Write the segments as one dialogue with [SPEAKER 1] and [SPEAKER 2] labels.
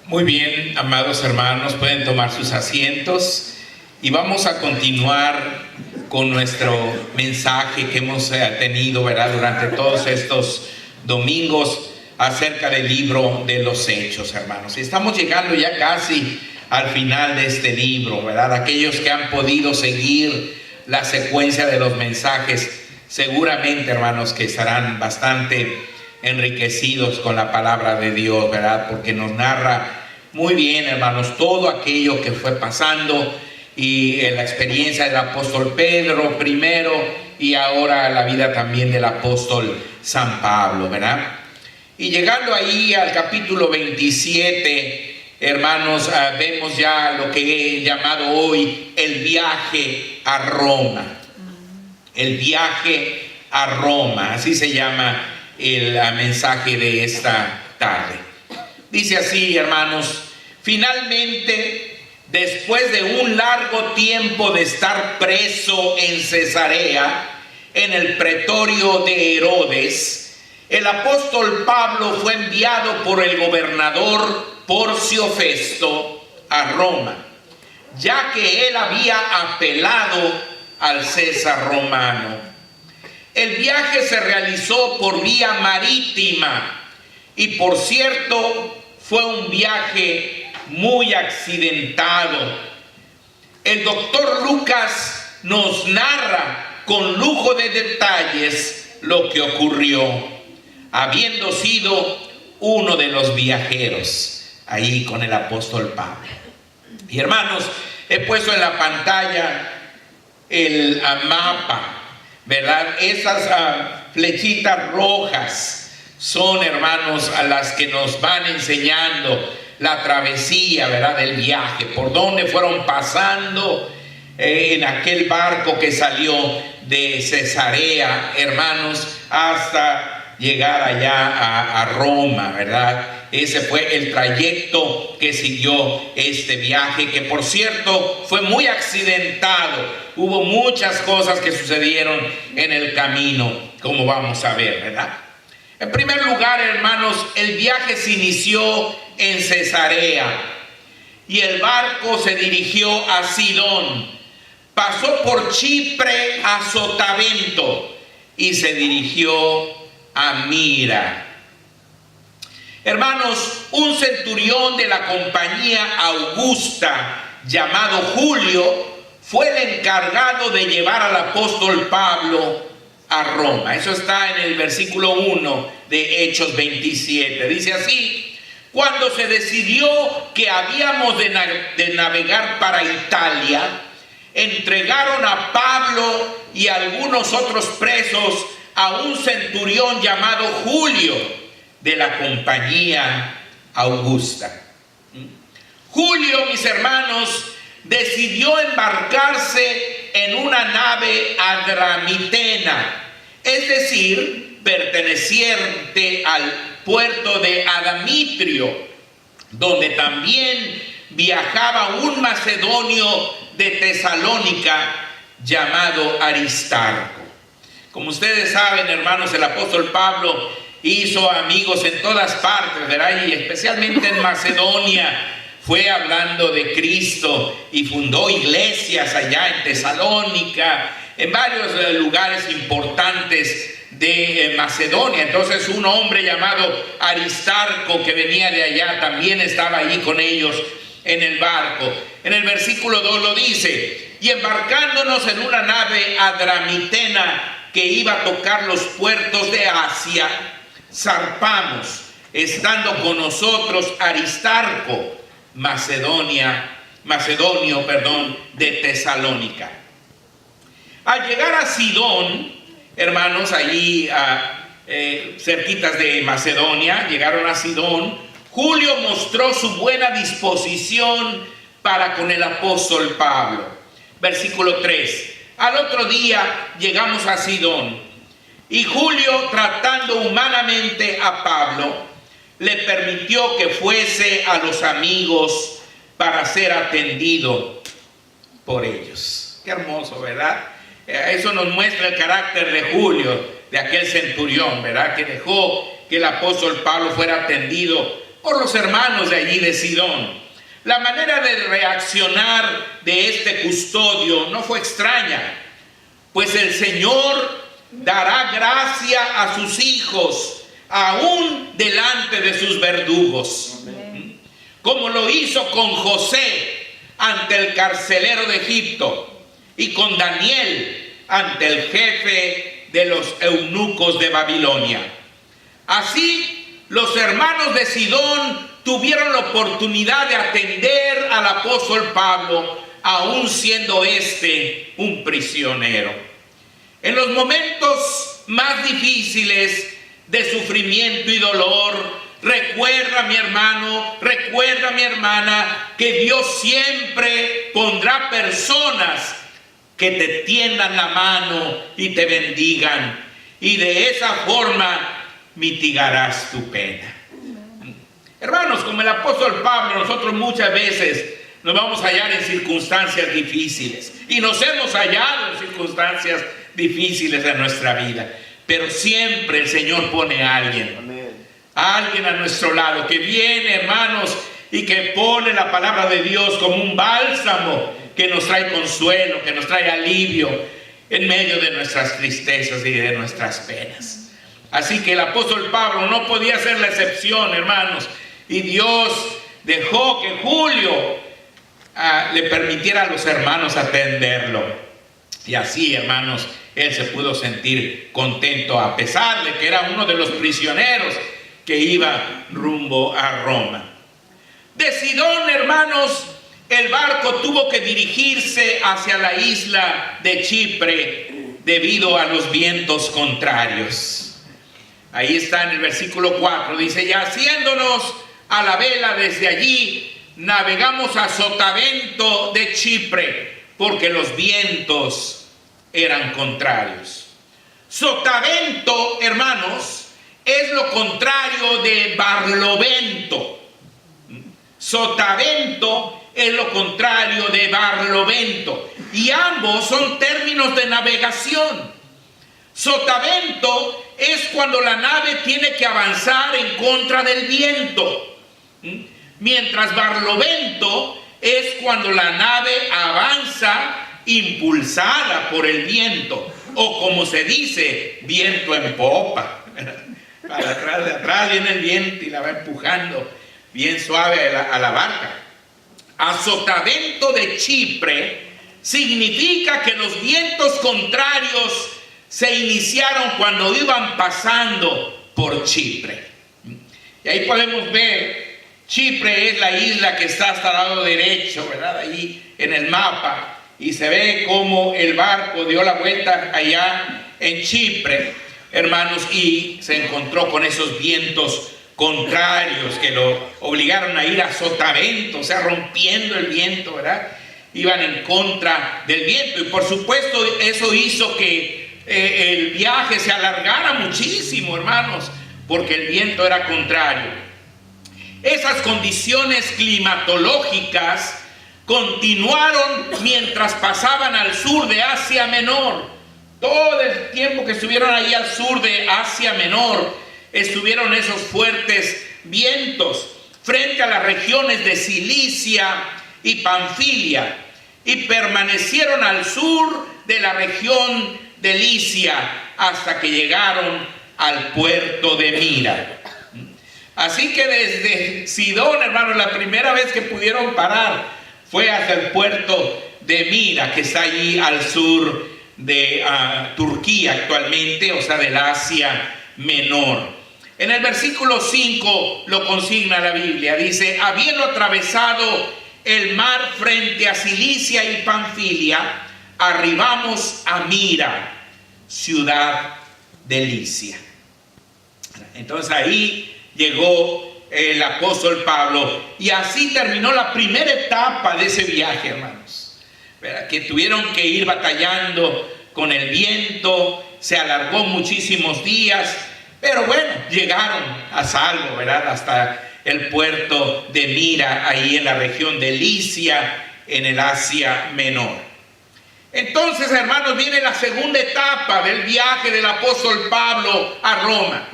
[SPEAKER 1] Muy bien, amados hermanos, pueden tomar sus asientos y vamos a continuar con nuestro mensaje que hemos tenido, ¿verdad?, durante todos estos domingos acerca del libro de los Hechos, hermanos. Y estamos llegando ya casi al final de este libro, ¿verdad? Aquellos que han podido seguir la secuencia de los mensajes, seguramente, hermanos, que estarán bastante enriquecidos con la palabra de Dios, ¿verdad? Porque nos narra muy bien, hermanos, todo aquello que fue pasando y la experiencia del apóstol Pedro primero y ahora la vida también del apóstol San Pablo, ¿verdad? Y llegando ahí al capítulo 27, hermanos, vemos ya lo que he llamado hoy el viaje a Roma. El viaje a Roma, así se llama el mensaje de esta tarde. Dice así, hermanos: finalmente, después de un largo tiempo de estar preso en Cesarea, en el pretorio de Herodes, el apóstol Pablo fue enviado por el gobernador Porcio Festo a Roma, ya que él había apelado al César romano. El viaje se realizó por vía marítima y, por cierto, fue un viaje muy accidentado. El doctor Lucas nos narra con lujo de detalles lo que ocurrió, habiendo sido uno de los viajeros ahí con el apóstol Pablo. Y hermanos, he puesto en la pantalla el mapa, ¿verdad? Esas flechitas rojas son, hermanos, a las que nos van enseñando la travesía, ¿verdad?, del viaje, por donde fueron pasando en aquel barco que salió de Cesarea, hermanos, hasta llegar allá a Roma, ¿verdad? Ese fue el trayecto que siguió este viaje, que por cierto fue muy accidentado. Hubo muchas cosas que sucedieron en el camino, como vamos a ver, ¿verdad? En primer lugar, hermanos, el viaje se inició en Cesarea y el barco se dirigió a Sidón. Pasó por Chipre a Sotavento y se dirigió a Mira. Hermanos, un centurión de la compañía Augusta llamado Julio fue el encargado de llevar al apóstol Pablo a Roma. Eso está en el versículo 1 de Hechos 27. Dice así: cuando se decidió que habíamos de navegar para Italia, entregaron a Pablo y a algunos otros presos a un centurión llamado Julio de la compañía Augusta. Julio, mis hermanos, decidió embarcarse en una nave adramitena, es decir, perteneciente al puerto de Adamitrio, donde también viajaba un macedonio de Tesalónica llamado Aristarco. Como ustedes saben, hermanos, el apóstol Pablo hizo amigos en todas partes, ¿verdad? Y especialmente en Macedonia. Fue hablando de Cristo y fundó iglesias allá en Tesalónica, en varios lugares importantes de Macedonia. Entonces un hombre llamado Aristarco, que venía de allá, también estaba allí con ellos en el barco. En el versículo 2 lo dice: y embarcándonos en una nave adramitena que iba a tocar los puertos de Asia, zarpamos, estando con nosotros Aristarco, macedonio, de Tesalónica. Al llegar a Sidón, hermanos, allí cerquitas de Macedonia, llegaron a Sidón. Julio mostró su buena disposición para con el apóstol Pablo. Versículo 3: al otro día llegamos a Sidón, y Julio, tratando humanamente a Pablo, le permitió que fuese a los amigos para ser atendido por ellos. Qué hermoso, ¿verdad? Eso nos muestra el carácter de Julio, de aquel centurión, ¿verdad?, que dejó que el apóstol Pablo fuera atendido por los hermanos de allí de Sidón. La manera de reaccionar de este custodio no fue extraña, pues el Señor dará gracia a sus hijos, aún delante de sus verdugos. Amén. Como lo hizo con José ante el carcelero de Egipto y con Daniel ante el jefe de los eunucos de Babilonia. Así, los hermanos de Sidón tuvieron la oportunidad de atender al apóstol Pablo, aún siendo éste un prisionero. En los momentos más difíciles de sufrimiento y dolor, recuerda, mi hermano, recuerda, mi hermana, que Dios siempre pondrá personas que te tiendan la mano y te bendigan, y de esa forma mitigarás tu pena. Hermanos, como el apóstol Pablo, nosotros muchas veces nos vamos a hallar en circunstancias difíciles, y nos hemos hallado en circunstancias difíciles en nuestra vida, pero siempre el Señor pone a alguien. Amén. A alguien a nuestro lado que viene, hermanos, y que pone la palabra de Dios como un bálsamo que nos trae consuelo, que nos trae alivio en medio de nuestras tristezas y de nuestras penas. Así que el apóstol Pablo no podía ser la excepción, hermanos, y Dios dejó que Julio le permitiera a los hermanos atenderlo. Y así, hermanos, él se pudo sentir contento, a pesar de que era uno de los prisioneros que iba rumbo a Roma. De Sidón, hermanos, el barco tuvo que dirigirse hacia la isla de Chipre debido a los vientos contrarios. Ahí está en el versículo 4, dice: y haciéndonos a la vela desde allí, navegamos a Sotavento de Chipre, porque los vientos eran contrarios. Sotavento, hermanos, es lo contrario de Barlovento. Sotavento es lo contrario de Barlovento, y ambos son términos de navegación. Sotavento es cuando la nave tiene que avanzar en contra del viento, mientras Barlovento es cuando la nave avanza impulsada por el viento, o como se dice, viento en popa. Para atrás, de atrás viene el viento y la va empujando bien suave a la barca. A Sotavento de Chipre significa que los vientos contrarios se iniciaron cuando iban pasando por Chipre. Y ahí podemos ver, Chipre es la isla que está hasta el lado derecho, ¿verdad? Ahí en el mapa. Y se ve cómo el barco dio la vuelta allá en Chipre, hermanos, y se encontró con esos vientos contrarios que lo obligaron a ir a Sotavento, o sea, rompiendo el viento, ¿verdad? Iban en contra del viento, y por supuesto eso hizo que el viaje se alargara muchísimo, hermanos, porque el viento era contrario. Esas condiciones climatológicas continuaron mientras pasaban al sur de Asia Menor. Todo el tiempo que estuvieron ahí al sur de Asia Menor, estuvieron esos fuertes vientos frente a las regiones de Cilicia y Panfilia, y permanecieron al sur de la región de Licia hasta que llegaron al puerto de Mira. Así que desde Sidón, hermanos, la primera vez que pudieron parar fue hacia el puerto de Mira, que está allí al sur de Turquía actualmente, o sea, del Asia Menor. En el versículo 5 lo consigna la Biblia, dice: habiendo atravesado el mar frente a Cilicia y Panfilia, arribamos a Mira, ciudad de Licia. Entonces ahí llegó el apóstol Pablo, y así terminó la primera etapa de ese viaje, hermanos, ¿verdad? Que tuvieron que ir batallando con el viento, se alargó muchísimos días, pero bueno, llegaron a salvo, ¿verdad? Hasta el puerto de Mira, ahí en la región de Licia, en el Asia Menor. Entonces, hermanos, viene la segunda etapa del viaje del apóstol Pablo a Roma.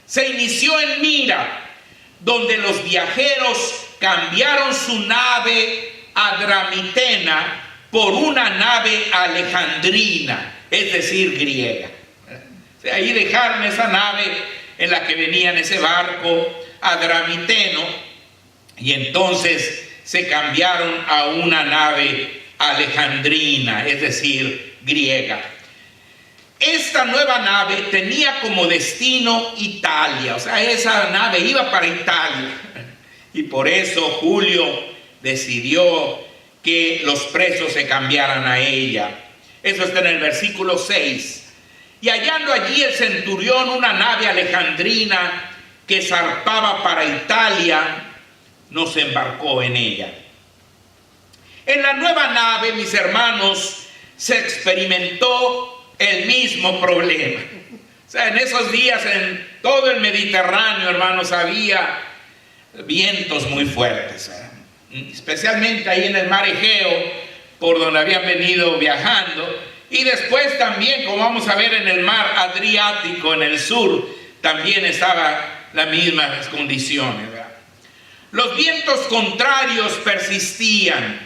[SPEAKER 1] Se inició en Mira, donde los viajeros cambiaron su nave adramitena por una nave alejandrina, es decir, griega. O sea, ahí dejaron esa nave en la que venían, ese barco adramiteno, y entonces se cambiaron a una nave alejandrina, es decir, griega. Esta nueva nave tenía como destino Italia, o sea, esa nave iba para Italia, y por eso Julio decidió que los presos se cambiaran a ella. Eso está en el versículo 6. Y hallando allí el centurión una nave alejandrina que zarpaba para Italia, nos embarcó en ella. En la nueva nave, mis hermanos, se experimentó el mismo problema. O sea, en esos días en todo el Mediterráneo, hermanos, había vientos muy fuertes, ¿verdad? Especialmente ahí en el mar Egeo, por donde habían venido viajando, y después también, como vamos a ver, en el mar Adriático, en el sur, también estaba las mismas condiciones, ¿verdad? Los vientos contrarios persistían,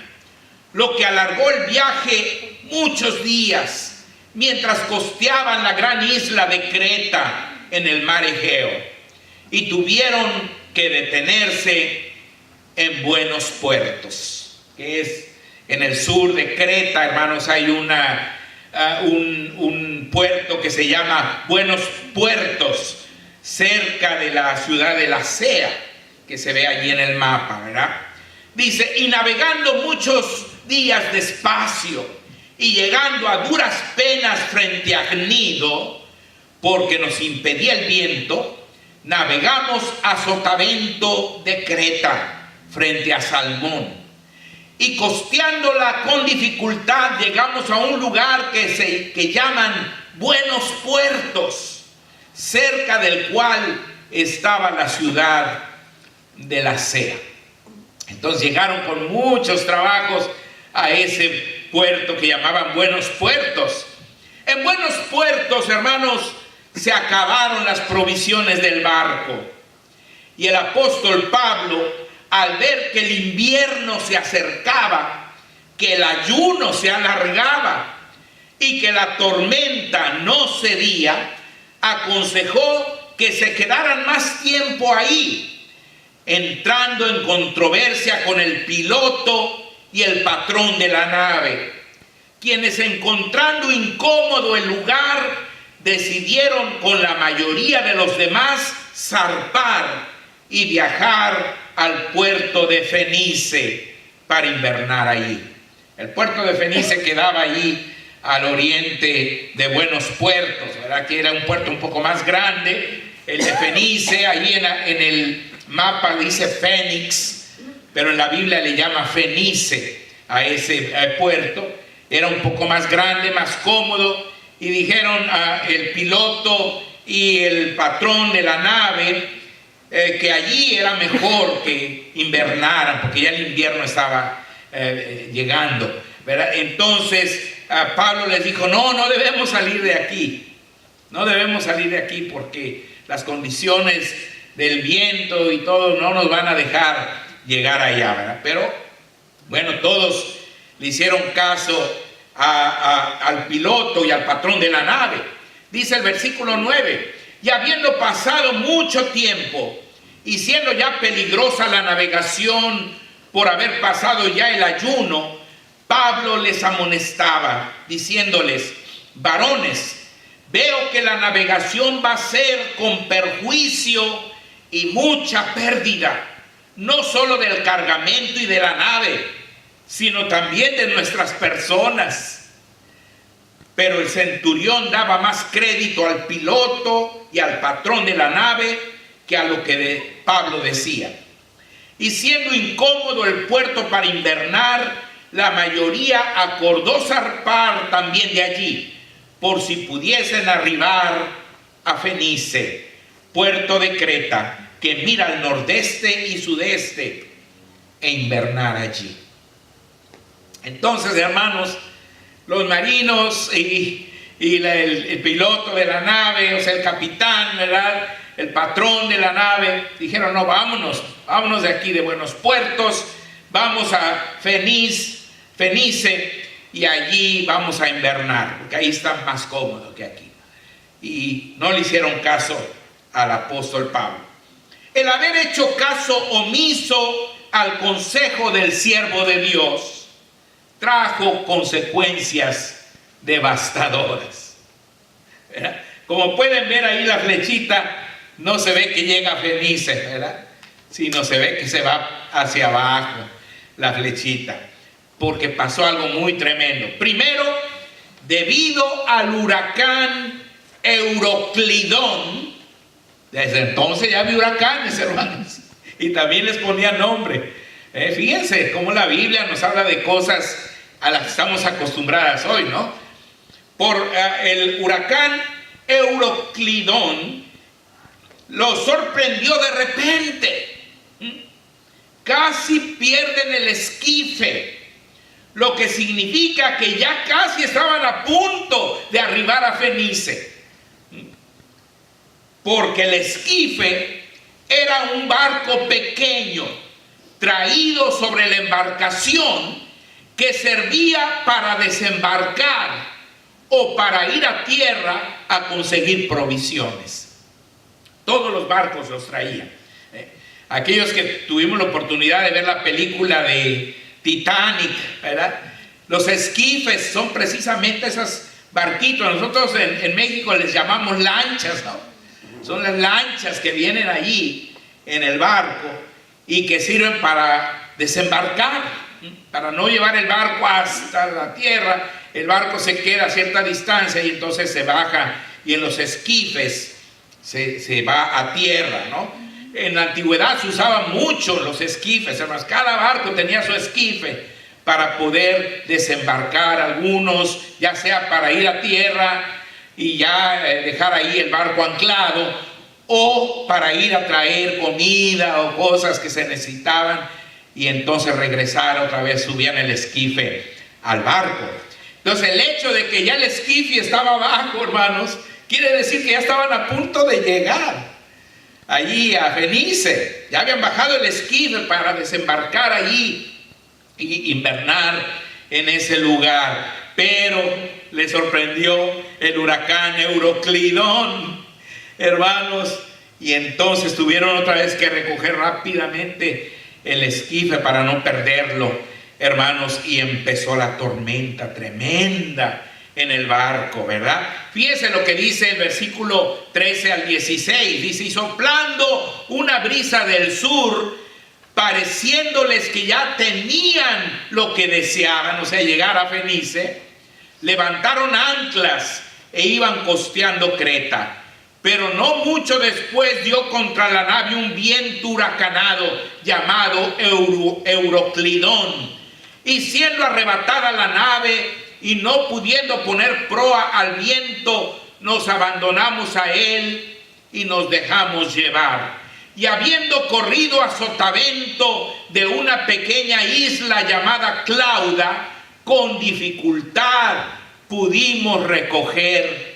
[SPEAKER 1] lo que alargó el viaje muchos días, mientras costeaban la gran isla de Creta en el mar Egeo, y tuvieron que detenerse en Buenos Puertos, que es en el sur de Creta, hermanos. Hay un puerto que se llama Buenos Puertos, cerca de la ciudad de Lasea, que se ve allí en el mapa, ¿verdad? Dice, y navegando muchos días despacio, y llegando a duras penas frente a Gnido, porque nos impedía el viento, navegamos a sotavento de Creta, frente a Salmón, y costeándola con dificultad llegamos a un lugar que llaman Buenos Puertos, cerca del cual estaba la ciudad de Lasea. Entonces llegaron con muchos trabajos a ese puerto que llamaban Buenos Puertos. En Buenos Puertos, hermanos, se acabaron las provisiones del barco, y el apóstol Pablo, al ver que el invierno se acercaba, que el ayuno se alargaba y que la tormenta no cedía, aconsejó que se quedaran más tiempo ahí, entrando en controversia con el piloto y el patrón de la nave, quienes, encontrando incómodo el lugar, decidieron con la mayoría de los demás zarpar y viajar al puerto de Fenice para invernar allí. El puerto de Fenice quedaba allí al oriente de Buenos Puertos, ¿verdad? Que era un puerto un poco más grande. El de Fenice, allí en el mapa dice Fénix, pero en la Biblia le llama Fenice a ese puerto. Era un poco más grande, más cómodo, y dijeron el piloto y el patrón de la nave que allí era mejor que invernaran, porque ya el invierno estaba llegando, ¿verdad? Entonces Pablo les dijo, no debemos salir de aquí, no debemos salir de aquí, porque las condiciones del viento y todo no nos van a dejar llegar allá, ¿verdad? Pero bueno, todos le hicieron caso al piloto y al patrón de la nave. Dice el versículo 9, y habiendo pasado mucho tiempo y siendo ya peligrosa la navegación por haber pasado ya el ayuno, Pablo les amonestaba, diciéndoles, varones, veo que la navegación va a ser con perjuicio y mucha pérdida, no solo del cargamento y de la nave, sino también de nuestras personas. Pero el centurión daba más crédito al piloto y al patrón de la nave que a lo que Pablo decía. Y siendo incómodo el puerto para invernar, la mayoría acordó zarpar también de allí, por si pudiesen arribar a Fenice, puerto de Creta, que mira al nordeste y sudeste, e invernar allí. Entonces, hermanos, los marinos y el piloto de la nave, o sea, el capitán, ¿verdad? el patrón de la nave, dijeron: no, vámonos de aquí, de Buenos Puertos, vamos a Fenice, y allí vamos a invernar, porque ahí está más cómodo que aquí. Y no le hicieron caso al apóstol Pablo. El haber hecho caso omiso al consejo del siervo de Dios trajo consecuencias devastadoras. ¿Verdad? Como pueden ver ahí, la flechita no se ve que llega a Fenice, ¿verdad? Sino se ve que se va hacia abajo la flechita, porque pasó algo muy tremendo. Primero, debido al huracán Euroclidón. Desde entonces ya había huracanes, hermanos, y también les ponía nombre. Fíjense cómo la Biblia nos habla de cosas a las que estamos acostumbradas hoy, ¿no? Por el huracán Euroclidón lo sorprendió de repente. Casi pierden el esquife, lo que significa que ya casi estaban a punto de arribar a Fenice, porque el esquife era un barco pequeño traído sobre la embarcación que servía para desembarcar o para ir a tierra a conseguir provisiones. Todos los barcos los traían. Aquellos que tuvimos la oportunidad de ver la película de Titanic, ¿verdad? Los esquifes son precisamente esos barquitos. Nosotros en México les llamamos lanchas, ¿no? Son las lanchas que vienen allí en el barco y que sirven para desembarcar, para no llevar el barco hasta la tierra. El barco se queda a cierta distancia y entonces se baja, y en los esquifes se va a tierra, ¿no? En la antigüedad se usaban mucho los esquifes, hermanos. Cada barco tenía su esquife para poder desembarcar, algunos ya sea para ir a tierra y ya dejar ahí el barco anclado, o para ir a traer comida o cosas que se necesitaban, y entonces regresar otra vez, subían el esquife al barco. Entonces el hecho de que ya el esquife estaba abajo, hermanos, quiere decir que ya estaban a punto de llegar allí a Fenice. Ya habían bajado el esquife para desembarcar allí y invernar en ese lugar, pero le sorprendió el huracán Euroclidón, hermanos, y entonces tuvieron otra vez que recoger rápidamente el esquife para no perderlo, hermanos, y empezó la tormenta tremenda en el barco, ¿verdad? Fíjense lo que dice el versículo 13 al 16, dice: y soplando una brisa del sur, pareciéndoles que ya tenían lo que deseaban, o sea, llegar a Fenice, levantaron anclas e iban costeando Creta. Pero no mucho después dio contra la nave un viento huracanado llamado Euroclidón, y siendo arrebatada la nave y no pudiendo poner proa al viento, nos abandonamos a él y nos dejamos llevar. Y habiendo corrido a sotavento de una pequeña isla llamada Clauda, con dificultad pudimos recoger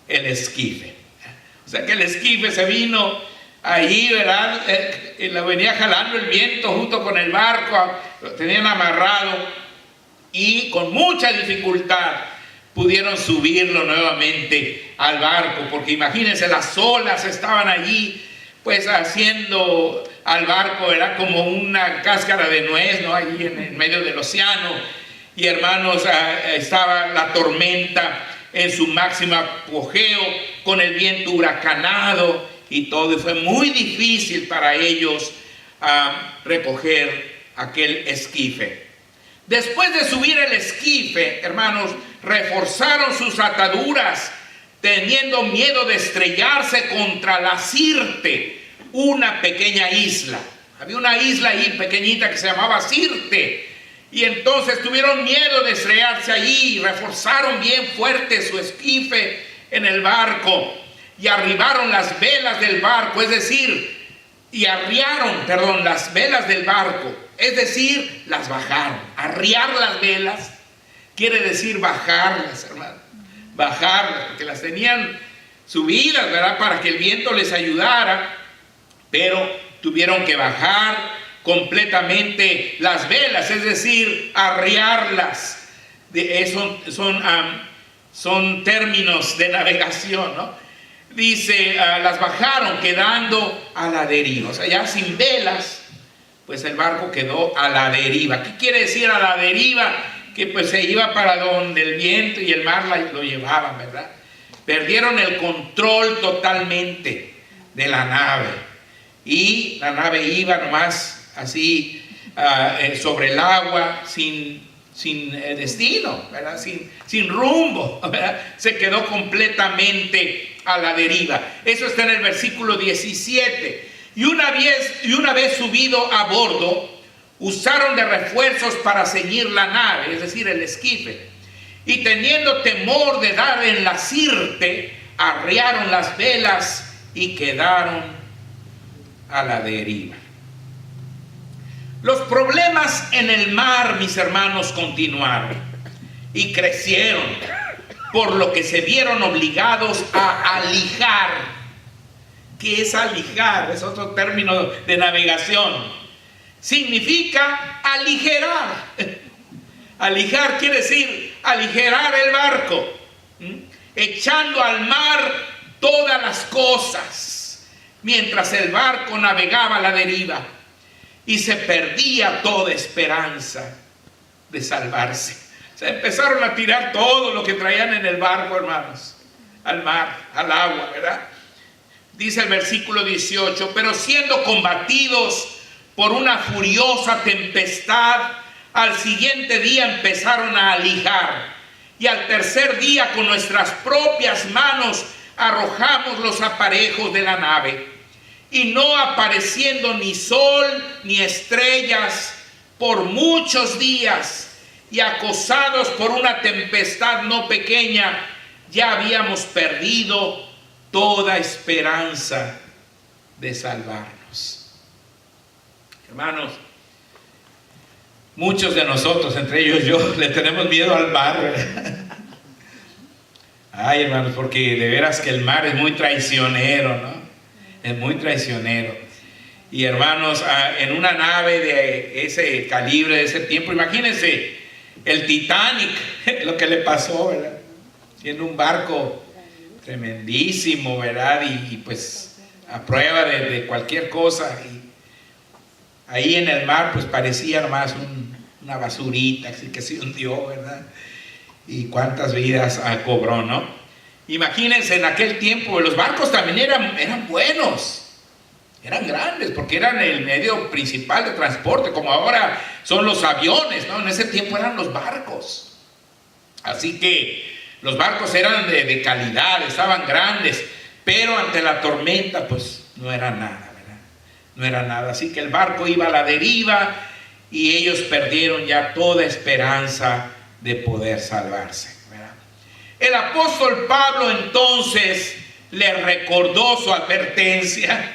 [SPEAKER 1] el esquife. O sea que el esquife se vino allí, ¿verdad? Lo venía jalando el viento junto con el barco, lo tenían amarrado, y con mucha dificultad pudieron subirlo nuevamente al barco, porque imagínense, las olas estaban allí pues haciendo al barco, era como una cáscara de nuez, ¿no? Allí en medio del océano. Y hermanos, estaba la tormenta en su máximo apogeo, con el viento huracanado y todo, y fue muy difícil para ellos recoger aquel esquife. Después de subir el esquife, hermanos, reforzaron sus ataduras, teniendo miedo de estrellarse contra la Sirte, una pequeña isla. Había una isla ahí pequeñita que se llamaba Sirte, y entonces tuvieron miedo de estrellarse allí, y reforzaron bien fuerte su esquife en el barco, y arribaron las velas del barco, es decir, arriaron las velas del barco, es decir, las bajaron. Arriar las velas quiere decir bajarlas, hermano, bajarlas, porque las tenían subidas, ¿verdad? Para que el viento les ayudara, pero tuvieron que bajar completamente las velas, es decir, arriarlas. Son términos de navegación, ¿no? Dice, las bajaron quedando a la deriva. O sea, ya sin velas, pues el barco quedó a la deriva. ¿Qué quiere decir a la deriva? Que pues se iba para donde el viento y el mar lo llevaban, ¿verdad? Perdieron el control totalmente de la nave. Y la nave iba nomás así sobre el agua, sin destino, ¿verdad? Sin rumbo, ¿verdad? Se quedó completamente a la deriva. Eso está en el versículo 17. Y una vez subido a bordo, usaron de refuerzos para ceñir la nave, es decir, el esquife. Y teniendo temor de dar en la sirte, arriaron las velas y quedaron a la deriva. Los problemas en el mar, mis hermanos, continuaron y crecieron, por lo que se vieron obligados a alijar. ¿Qué es alijar? Es otro término de navegación. Significa aligerar. Alijar quiere decir aligerar el barco, echando al mar todas las cosas, mientras el barco navegaba a la deriva. Y se perdía toda esperanza de salvarse. Se empezaron a tirar todo lo que traían en el barco, hermanos, al mar, al agua, ¿verdad? Dice el versículo 18, pero siendo combatidos por una furiosa tempestad, al siguiente día empezaron a alijar. Y al tercer día con nuestras propias manos arrojamos los aparejos de la nave. Y no apareciendo ni sol ni estrellas por muchos días, y acosados por una tempestad no pequeña, ya habíamos perdido toda esperanza de salvarnos. Hermanos, muchos de nosotros, entre ellos yo, le tenemos miedo al mar, ¿verdad? Ay, hermanos, porque de veras que el mar es muy traicionero, ¿no? Es muy traicionero. Y hermanos, en una nave de ese calibre, de ese tiempo, imagínense el Titanic, lo que le pasó, ¿verdad? Siendo un barco tremendísimo, ¿verdad? Y pues a prueba de cualquier cosa. Y ahí en el mar pues parecía nomás una basurita, así que se hundió, ¿verdad? Y cuántas vidas cobró, ¿no? Imagínense en aquel tiempo, los barcos también eran buenos, eran grandes, porque eran el medio principal de transporte, como ahora son los aviones, ¿no? En ese tiempo eran los barcos. Así que los barcos eran de calidad, estaban grandes, pero ante la tormenta, pues no era nada, ¿verdad? No era nada. Así que el barco iba a la deriva y ellos perdieron ya toda esperanza de poder salvarse. El apóstol Pablo entonces les recordó su advertencia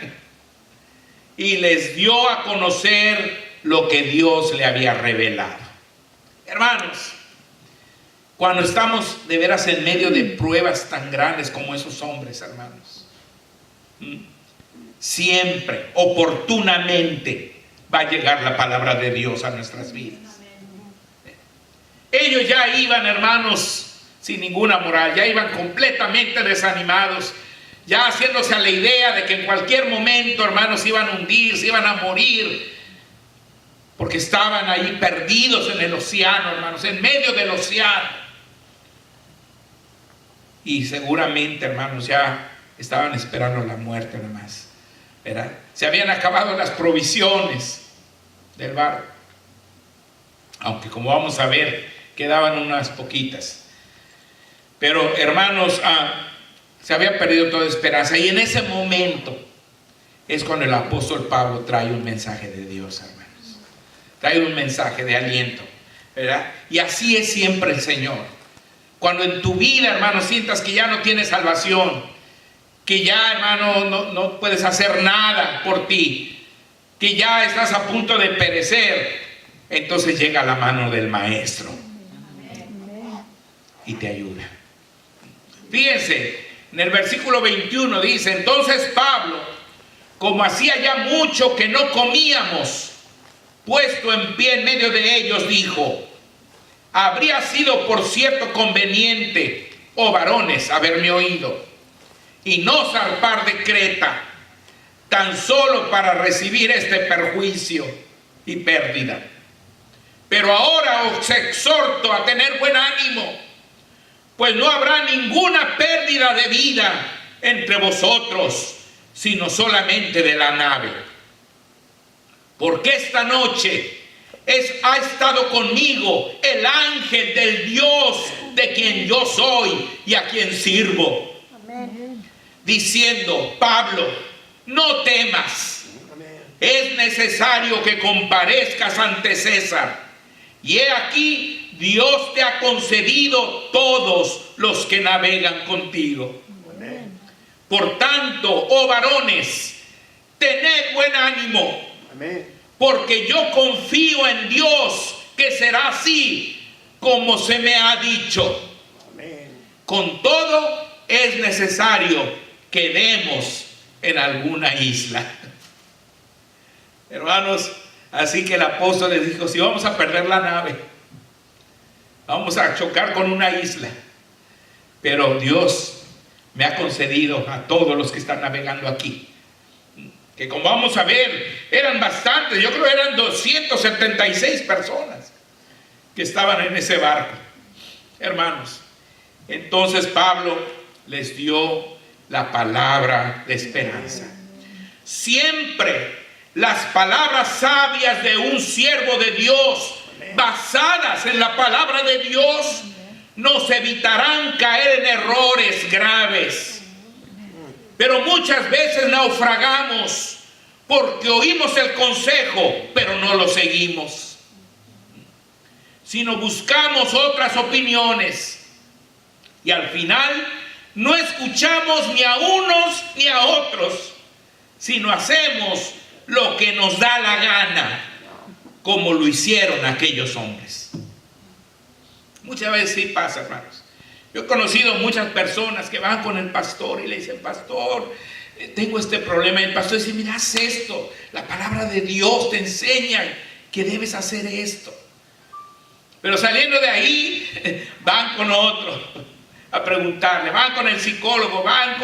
[SPEAKER 1] y les dio a conocer lo que Dios le había revelado. Hermanos, cuando estamos de veras en medio de pruebas tan grandes como esos hombres, hermanos, siempre, oportunamente, va a llegar la palabra de Dios a nuestras vidas. Ellos ya iban, hermanos, sin ninguna moral, ya iban completamente desanimados, ya haciéndose a la idea de que en cualquier momento, hermanos, se iban a hundir, se iban a morir, porque estaban ahí perdidos en el océano, hermanos, en medio del océano. Y seguramente, hermanos, ya estaban esperando la muerte nomás, ¿verdad? Se habían acabado las provisiones del barco, aunque como vamos a ver, quedaban unas poquitas. Pero hermanos, se había perdido toda esperanza. Y en ese momento es cuando el apóstol Pablo trae un mensaje de Dios, hermanos. Trae un mensaje de aliento, ¿verdad? Y así es siempre el Señor. Cuando en tu vida, hermano, sientas que ya no tienes salvación, que ya, hermano, no puedes hacer nada por ti, que ya estás a punto de perecer, entonces llega la mano del Maestro y te ayuda. Fíjense, En el versículo 21 dice: entonces Pablo, como hacía ya mucho que no comíamos, puesto en pie en medio de ellos, dijo: habría sido por cierto conveniente, oh varones, haberme oído, y no zarpar de Creta, tan solo para recibir este perjuicio y pérdida. Pero ahora os exhorto a tener buen ánimo, pues no habrá ninguna pérdida de vida entre vosotros, sino solamente de la nave. Porque esta noche ha estado conmigo el ángel del Dios de quien yo soy y a quien sirvo. Amén. Diciendo: Pablo, no temas. Amén. Es necesario que comparezcas ante César. Y he aquí, Dios te ha concedido todos los que navegan contigo. Amén. Por tanto, oh varones, tened buen ánimo. Amén. Porque yo confío en Dios que será así como se me ha dicho. Amén. Con todo, es necesario que demos en alguna isla. Hermanos, así que el apóstol les dijo: si vamos a perder la nave, vamos a chocar con una isla, pero Dios me ha concedido a todos los que están navegando aquí, que como vamos a ver, eran bastantes. Yo creo que eran 276 personas que estaban en ese barco, hermanos. Entonces Pablo les dio la palabra de esperanza. Siempre las palabras sabias de un siervo de Dios, basadas en la palabra de Dios, nos evitarán caer en errores graves. Pero muchas veces naufragamos porque oímos el consejo, pero no lo seguimos, sino buscamos otras opiniones, y al final no escuchamos ni a unos ni a otros, sino hacemos lo que nos da la gana, como lo hicieron aquellos hombres. Muchas veces sí pasa, hermanos. Yo he conocido muchas personas que van con el pastor y le dicen: pastor, tengo este problema. Y el pastor dice: mira, haz esto, la palabra de Dios te enseña que debes hacer esto. Pero saliendo de ahí, van con otro a preguntarle, van con el psicólogo, van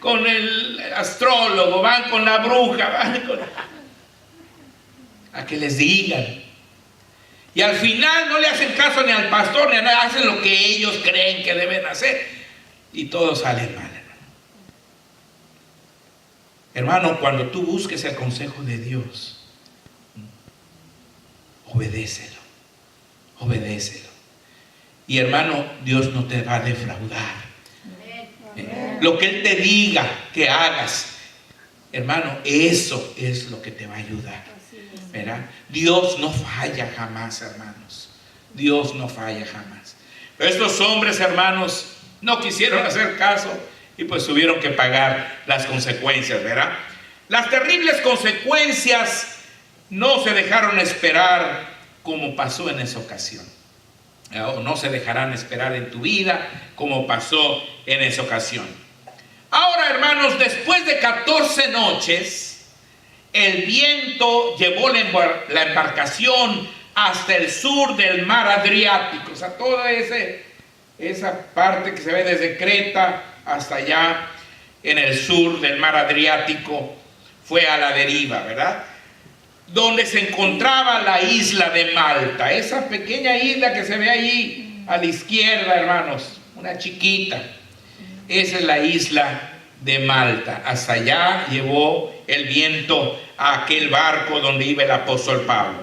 [SPEAKER 1] con el astrólogo, van con la bruja, a que les digan. Y al final no le hacen caso ni al pastor ni a nada, hacen lo que ellos creen que deben hacer, y todo sale mal, hermano. Hermano, cuando tú busques el consejo de Dios, obedécelo, obedécelo. Y hermano, Dios no te va a defraudar. Lo que Él te diga que hagas, hermano, eso es lo que te va a ayudar, ¿verdad? Dios no falla jamás, hermanos. Dios no falla jamás. Pero estos hombres, hermanos, no quisieron hacer caso y pues tuvieron que pagar las consecuencias, ¿verdad? Las terribles consecuencias no se dejaron esperar como pasó en esa ocasión. O no se dejarán esperar en tu vida como pasó en esa ocasión. Ahora, hermanos, después de 14 noches, el viento llevó la embarcación hasta el sur del mar Adriático. O sea, toda esa parte que se ve desde Creta hasta allá en el sur del mar Adriático fue a la deriva, ¿verdad? Donde se encontraba la isla de Malta, esa pequeña isla que se ve allí a la izquierda, hermanos, una chiquita. Esa es la isla de Malta. Hasta allá llevó el viento a aquel barco donde iba el apóstol Pablo.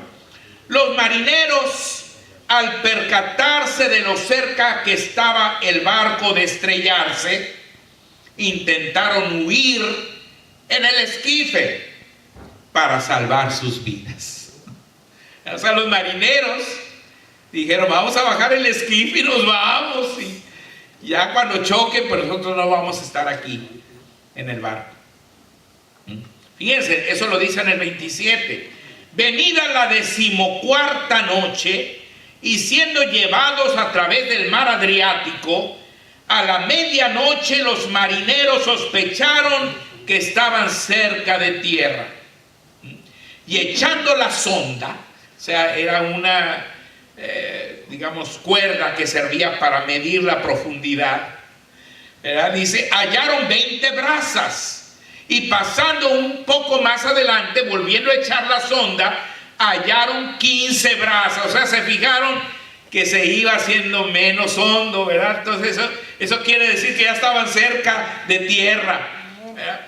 [SPEAKER 1] Los marineros, al percatarse de lo cerca que estaba el barco de estrellarse, intentaron huir en el esquife para salvar sus vidas. O sea, los marineros dijeron: vamos a bajar el esquife y nos vamos, y ya cuando choquen, pues nosotros no vamos a estar aquí en el barco. Fíjense, eso lo dice en el 27. Venida la 14ª noche, y siendo llevados a través del mar Adriático, a la medianoche los marineros sospecharon que estaban cerca de tierra. Y echando la sonda, o sea, era una, digamos, cuerda que servía para medir la profundidad, ¿verdad? Dice, hallaron 20 brazas. Y pasando un poco más adelante, volviendo a echar la sonda, hallaron 15 brazas. O sea, se fijaron que se iba haciendo menos hondo, ¿verdad? Entonces eso quiere decir que ya estaban cerca de tierra, ¿verdad?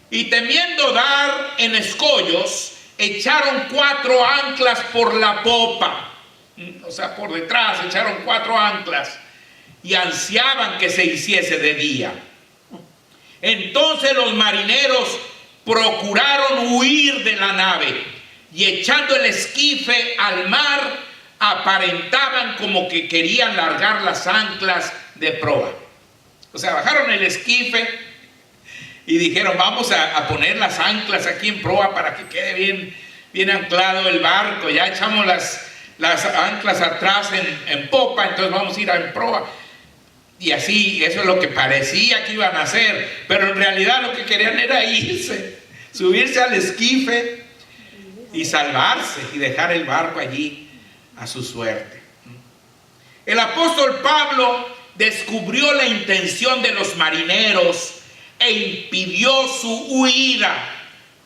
[SPEAKER 1] Y temiendo dar en escollos, echaron 4 anclas por la popa, o sea, por detrás echaron 4 anclas y ansiaban que se hiciese de día. Entonces los marineros procuraron huir de la nave y echando el esquife al mar aparentaban como que querían largar las anclas de proa. O sea, bajaron el esquife y dijeron, vamos a poner las anclas aquí en proa para que quede bien anclado el barco. Ya echamos las anclas atrás en popa, entonces vamos a ir en proa. Y así, eso es lo que parecía que iban a hacer, pero en realidad lo que querían era irse, subirse al esquife y salvarse y dejar el barco allí a su suerte. El apóstol Pablo descubrió la intención de los marineros e impidió su huida,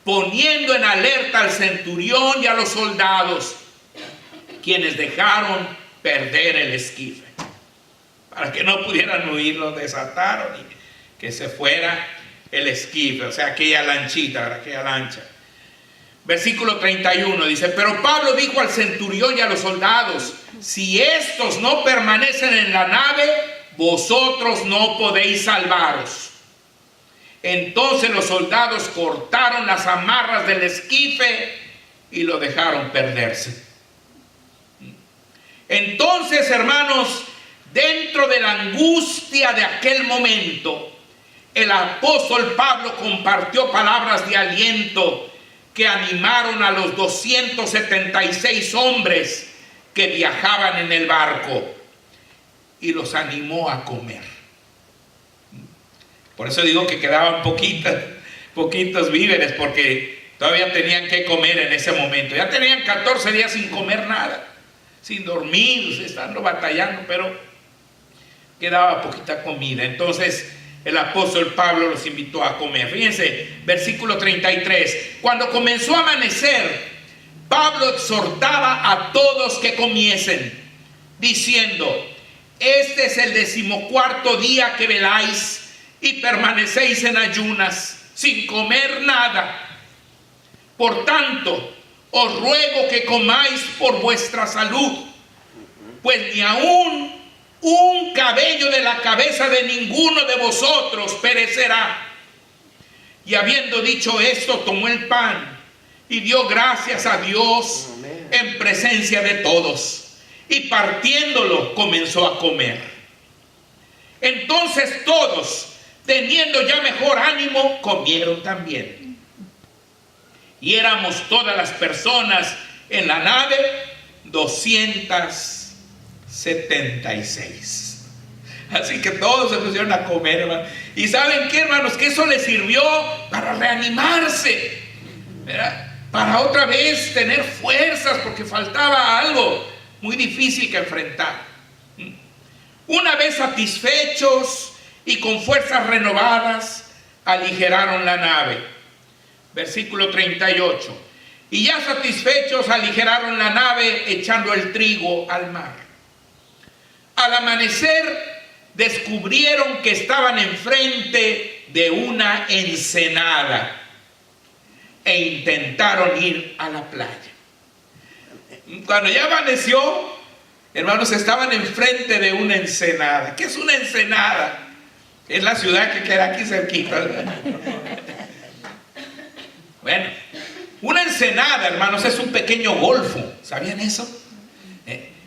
[SPEAKER 1] poniendo en alerta al centurión y a los soldados, quienes dejaron perder el esquife. Para que no pudieran huir, los desataron y que se fuera el esquife, o sea, aquella lanchita, aquella lancha. Versículo 31 dice, pero Pablo dijo al centurión y a los soldados, si estos no permanecen en la nave, vosotros no podéis salvaros. Entonces los soldados cortaron las amarras del esquife y lo dejaron perderse. Entonces, hermanos, dentro de la angustia de aquel momento, el apóstol Pablo compartió palabras de aliento que animaron a los 276 hombres que viajaban en el barco y los animó a comer. Por eso digo que quedaban poquitos víveres, porque todavía tenían que comer en ese momento. Ya tenían 14 días sin comer nada, sin dormir, estando batallando, pero quedaba poquita comida. Entonces el apóstol Pablo los invitó a comer. Fíjense, versículo 33. Cuando comenzó a amanecer, Pablo exhortaba a todos que comiesen, diciendo, este es el 14º día que veláis y permanecéis en ayunas, sin comer nada. Por tanto, os ruego que comáis por vuestra salud, pues ni aún un cabello de la cabeza de ninguno de vosotros perecerá. Y habiendo dicho esto, tomó el pan y dio gracias a Dios en presencia de todos, y partiéndolo comenzó a comer. Entonces todos, teniendo ya mejor ánimo, comieron también. Y éramos todas las personas en la nave 276. Así que todos se pusieron a comer, hermano. Y ¿saben qué, hermanos? Que eso les sirvió para reanimarse, ¿verdad? Para otra vez tener fuerzas, porque faltaba algo muy difícil que enfrentar. Una vez satisfechos y con fuerzas renovadas, aligeraron la nave. Versículo 38. Y ya satisfechos, aligeraron la nave echando el trigo al mar. Al amanecer, descubrieron que estaban enfrente de una ensenada e intentaron ir a la playa. Cuando ya amaneció, hermanos, estaban enfrente de una ensenada. ¿Qué es una ensenada? Es la ciudad que queda aquí cerquita. Bueno, una ensenada, hermanos, es un pequeño golfo. ¿Sabían eso?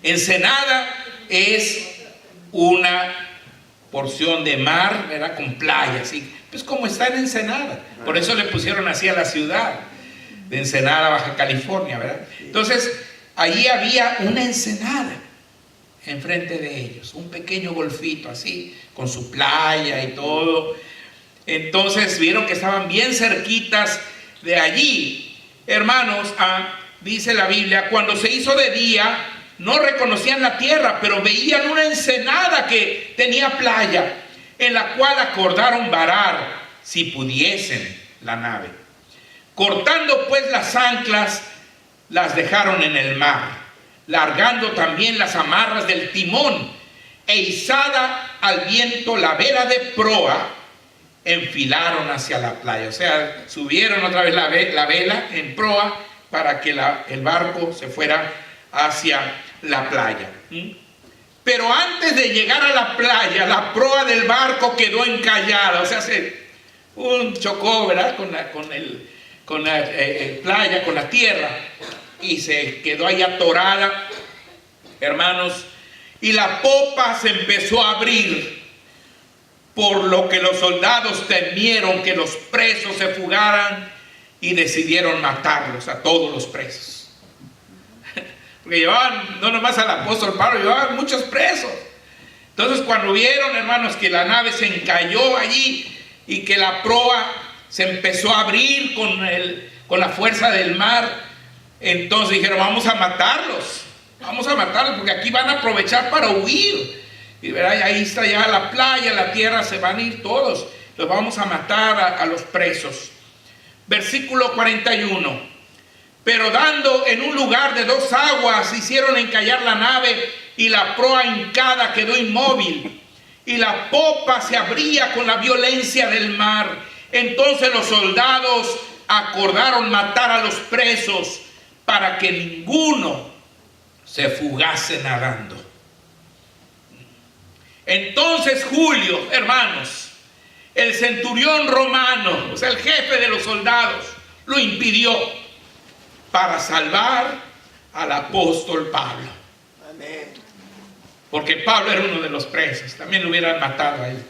[SPEAKER 1] Ensenada es una porción de mar, ¿verdad? Con playas, ¿sí? Pues como está en Ensenada. Por eso le pusieron así a la ciudad de Ensenada, Baja California, ¿verdad? Entonces, allí había una ensenada. enfrente de ellos, un pequeño golfito así, con su playa y todo. Entonces vieron que estaban bien cerquitas de allí. Hermanos, dice la Biblia, cuando se hizo de día, no reconocían la tierra, pero veían una ensenada que tenía playa, en la cual acordaron varar, si pudiesen, la nave. Cortando pues las anclas, las dejaron en el mar, largando también las amarras del timón, e izada al viento la vela de proa, enfilaron hacia la playa. O sea, subieron otra vez la vela en proa para que el barco se fuera hacia la playa. Pero antes de llegar a la playa, la proa del barco quedó encallada. O sea, chocó, ¿verdad? con la playa, con la tierra, y se quedó ahí atorada, hermanos, y la popa se empezó a abrir, por lo que los soldados temieron que los presos se fugaran y decidieron matarlos a todos los presos. Porque llevaban, no nomás al apóstol Pablo, llevaban muchos presos. Entonces cuando vieron, hermanos, que la nave se encalló allí y que la proa se empezó a abrir con la fuerza del mar, entonces dijeron, vamos a matarlos porque aquí van a aprovechar para huir. Y verá, ahí está ya la playa, la tierra, se van a ir todos, los vamos a matar a los presos. Versículo 41. Pero dando en un lugar de 2 aguas, hicieron encallar la nave, y la proa hincada quedó inmóvil, y la popa se abría con la violencia del mar. Entonces los soldados acordaron matar a los presos, para que ninguno se fugase nadando. Entonces Julio, hermanos, el centurión romano, o sea, el jefe de los soldados, lo impidió para salvar al apóstol Pablo. Amén. Porque Pablo era uno de los presos, también lo hubieran matado a él.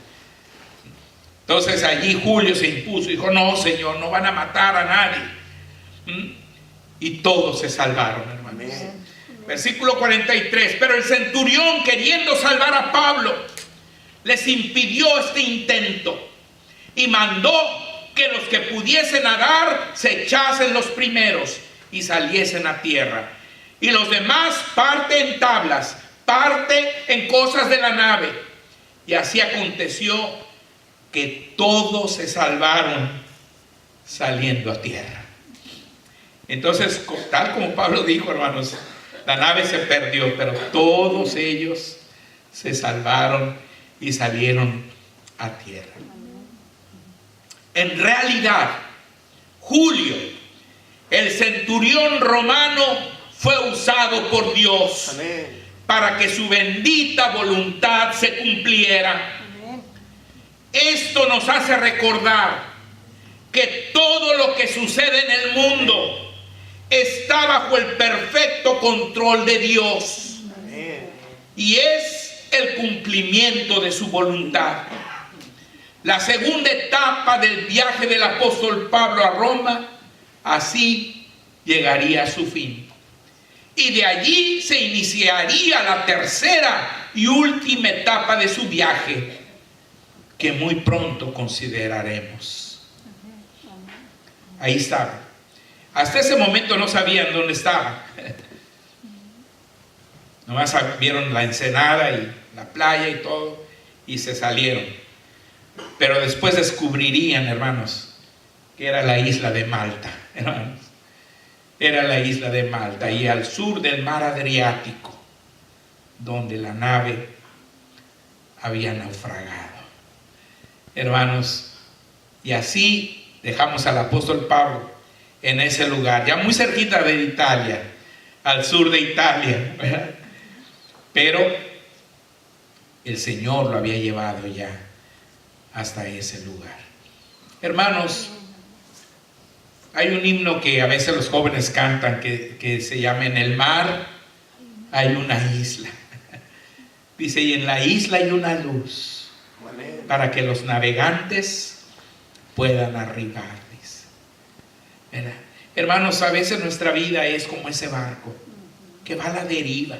[SPEAKER 1] Entonces allí Julio se impuso y dijo, no, Señor, no van a matar a nadie. Y todos se salvaron, hermanos. Amén. Versículo 43. Pero el centurión, queriendo salvar a Pablo, les impidió este intento, y mandó que los que pudiesen nadar se echasen los primeros y saliesen a tierra, y los demás parte en tablas, parte en cosas de la nave. Y así aconteció que todos se salvaron saliendo a tierra. Entonces, tal como Pablo dijo, hermanos, la nave se perdió, pero todos ellos se salvaron y salieron a tierra. En realidad, Julio, el centurión romano, fue usado por Dios. Amén. Para que su bendita voluntad se cumpliera. Amén. Esto nos hace recordar que todo lo que sucede en el mundo está bajo el perfecto control de Dios. Amén. Y es el cumplimiento de su voluntad. La segunda etapa del viaje del apóstol Pablo a Roma así llegaría a su fin. Y de allí se iniciaría la tercera y última etapa de su viaje, que muy pronto consideraremos. Ahí estaba. Hasta ese momento no sabían dónde estaba. Nomás vieron la ensenada y la playa y todo, y se salieron. Pero después descubrirían, hermanos, que era la isla de Malta, hermanos. Era la isla de Malta, y al sur del mar Adriático, donde la nave había naufragado. Hermanos, y así dejamos al apóstol Pablo en ese lugar, ya muy cerquita de Italia, al sur de Italia, ¿verdad? Pero el Señor lo había llevado ya hasta ese lugar. Hermanos, hay un himno que a veces los jóvenes cantan que se llama En el mar hay una isla. Dice, y en la isla hay una luz para que los navegantes puedan arribar. Dice. Hermanos, a veces nuestra vida es como ese barco que va a la deriva.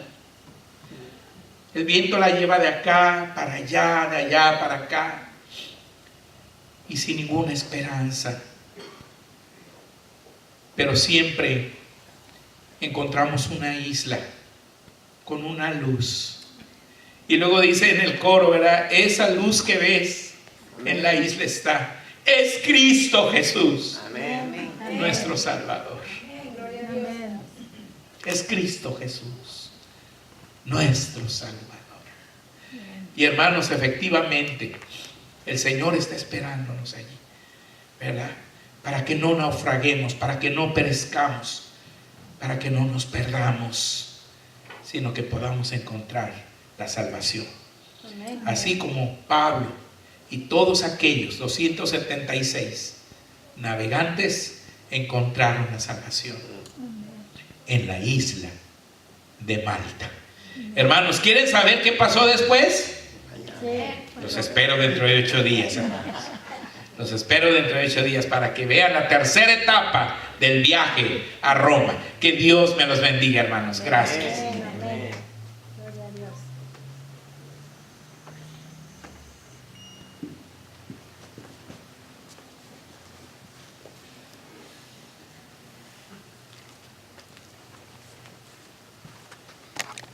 [SPEAKER 1] El viento la lleva de acá para allá, de allá para acá, y sin ninguna esperanza. Pero siempre encontramos una isla con una luz. Y luego dice en el coro, ¿verdad? Esa luz que ves en la isla está. Es Cristo Jesús, nuestro Salvador. Es Cristo Jesús, nuestro Salvador. Y hermanos, efectivamente, el Señor está esperándonos allí, ¿verdad? Para que no naufraguemos, para que no perezcamos, para que no nos perdamos, sino que podamos encontrar la salvación. Así como Pablo y todos aquellos 276 navegantes encontraron la salvación en la isla de Malta. Hermanos, ¿quieren saber qué pasó después? Los espero dentro de 8 días, hermanos. Los espero dentro de 8 días para que vean la tercera etapa del viaje a Roma. Que Dios me los bendiga, hermanos. Gracias.